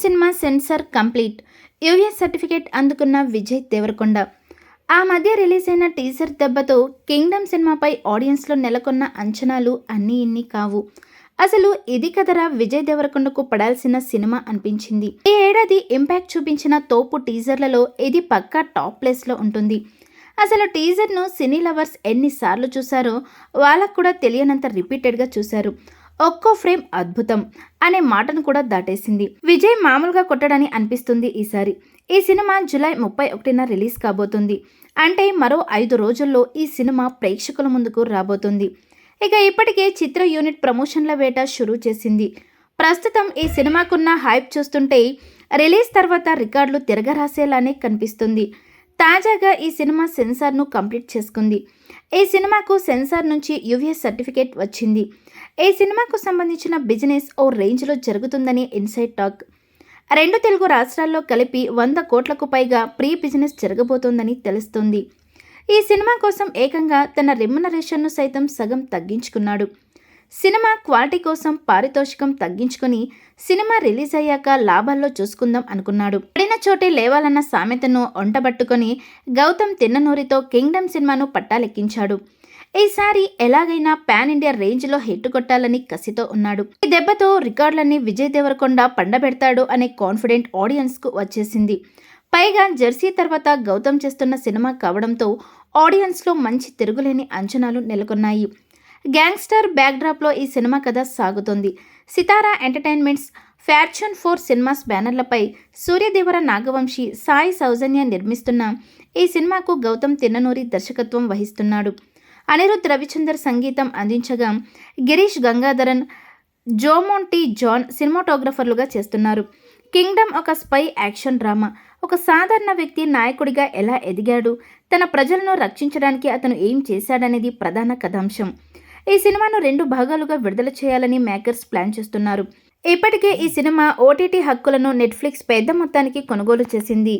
Cinema censor complete. US certificate అందుకున్న విజయ్ దేవరకొండ. ఆ మధ్య రిలీజ్ అయిన టీజర్ దెబ్బతో కింగ్డమ్ సినిమాపై ఆడియన్స్లో నెలకొన్న అంచనాలు అన్నీ ఇన్ని కావు. అసలు ఇది కదరా విజయ్ దేవరకొండకు పడాల్సిన సినిమా అనిపించింది. ఈ ఏడాది ఇంపాక్ట్ చూపించిన తోపు టీజర్లలో ఇది పక్కా టాప్ ప్లేస్లో ఉంటుంది. అసలు టీజర్ను సినీ లవర్స్ ఎన్నిసార్లు చూశారో వాళ్ళకు కూడా తెలియనంత రిపీటెడ్గా చూశారు. ఒక్కో ఫ్రేమ్ అద్భుతం అనే మాటను కూడా దాటేసింది. విజయ్ మామూలుగా కొట్టడని అనిపిస్తుంది ఈసారి. ఈ సినిమా జూలై 31న రిలీజ్ కాబోతుంది. అంటే మరో 5 రోజుల్లో ఈ సినిమా ప్రేక్షకుల ముందుకు రాబోతుంది. ఇక ఇప్పటికే చిత్ర యూనిట్ ప్రమోషన్ల వేట షురూ చేసింది. ప్రస్తుతం ఈ సినిమాకున్న హైప్ చూస్తుంటే రిలీజ్ తర్వాత రికార్డులు తిరగరాసేలానే కనిపిస్తుంది. తాజాగా ఈ సినిమా సెన్సార్ను కంప్లీట్ చేసుకుంది. ఈ సినిమాకు సెన్సార్ నుంచి యూఎస్ సర్టిఫికేట్ వచ్చింది. ఈ సినిమాకు సంబంధించిన బిజినెస్ ఓ రేంజ్లో జరుగుతుందని ఇన్సైడ్ టాక్. 2 తెలుగు రాష్ట్రాల్లో కలిపి 100 కోట్లకు పైగా ప్రీ బిజినెస్ జరగబోతోందని తెలుస్తోంది. ఈ సినిమా కోసం ఏకంగా తన రెమ్యునరేషన్ను సైతం సగం తగ్గించుకున్నాడు. సినిమా క్వాలిటీ కోసం పారితోషికం తగ్గించుకొని సినిమా రిలీజ్ అయ్యాక లాభాల్లో చూసుకుందాం అనుకున్నాడు. పడిన చోటే లేవాలన్న సామెతను ఒంటబట్టుకొని గౌతమ్ తిన్ననూరితో కింగ్డమ్ సినిమాను పట్టాలెక్కించాడు. ఈసారి ఎలాగైనా పాన్ ఇండియా రేంజ్లో హిట్ కొట్టాలని కసితో ఉన్నాడు. ఈ దెబ్బతో రికార్డులన్నీ విజయ్ దేవరకొండ పండబెడతాడు అనే కాన్ఫిడెంట్ ఆడియన్స్కు వచ్చేసింది. పైగా జెర్సీ తర్వాత గౌతమ్ చేస్తున్న సినిమా కావడంతో ఆడియన్స్లో మంచి తిరుగులేని అంచనాలు నెలకొన్నాయి. గ్యాంగ్స్టర్ బ్యాక్డ్రాప్లో ఈ సినిమా కథ సాగుతోంది. సితారా ఎంటర్టైన్మెంట్స్, ఫ్యార్చ్యూన్ 4 సినిమాస్ బ్యానర్లపై సూర్యదేవర నాగవంశీ, సాయి సౌజన్య నిర్మిస్తున్న ఈ సినిమాకు గౌతమ్ తిన్ననూరి దర్శకత్వం వహిస్తున్నాడు. అనిరుద్ రవిచందర్ సంగీతం అందించగా గిరీష్ గంగాధరన్, జోమోంటీ జాన్ సినిమాటోగ్రఫర్లుగా చేస్తున్నారు. కింగ్డమ్ ఒక స్పై యాక్షన్ డ్రామా. ఒక సాధారణ వ్యక్తి నాయకుడిగా ఎలా ఎదిగాడు, తన ప్రజలను రక్షించడానికి అతను ఏం చేశాడనేది ప్రధాన కథాంశం. ఈ సినిమాను 2 భాగాలుగా విడుదల చేయాలని మేకర్స్ ప్లాన్ చేస్తున్నారు. ఇప్పటికే ఈ సినిమా ఓటీటీ హక్కులను నెట్ఫ్లిక్స్ పెద్ద మొత్తానికి కొనుగోలు చేసింది.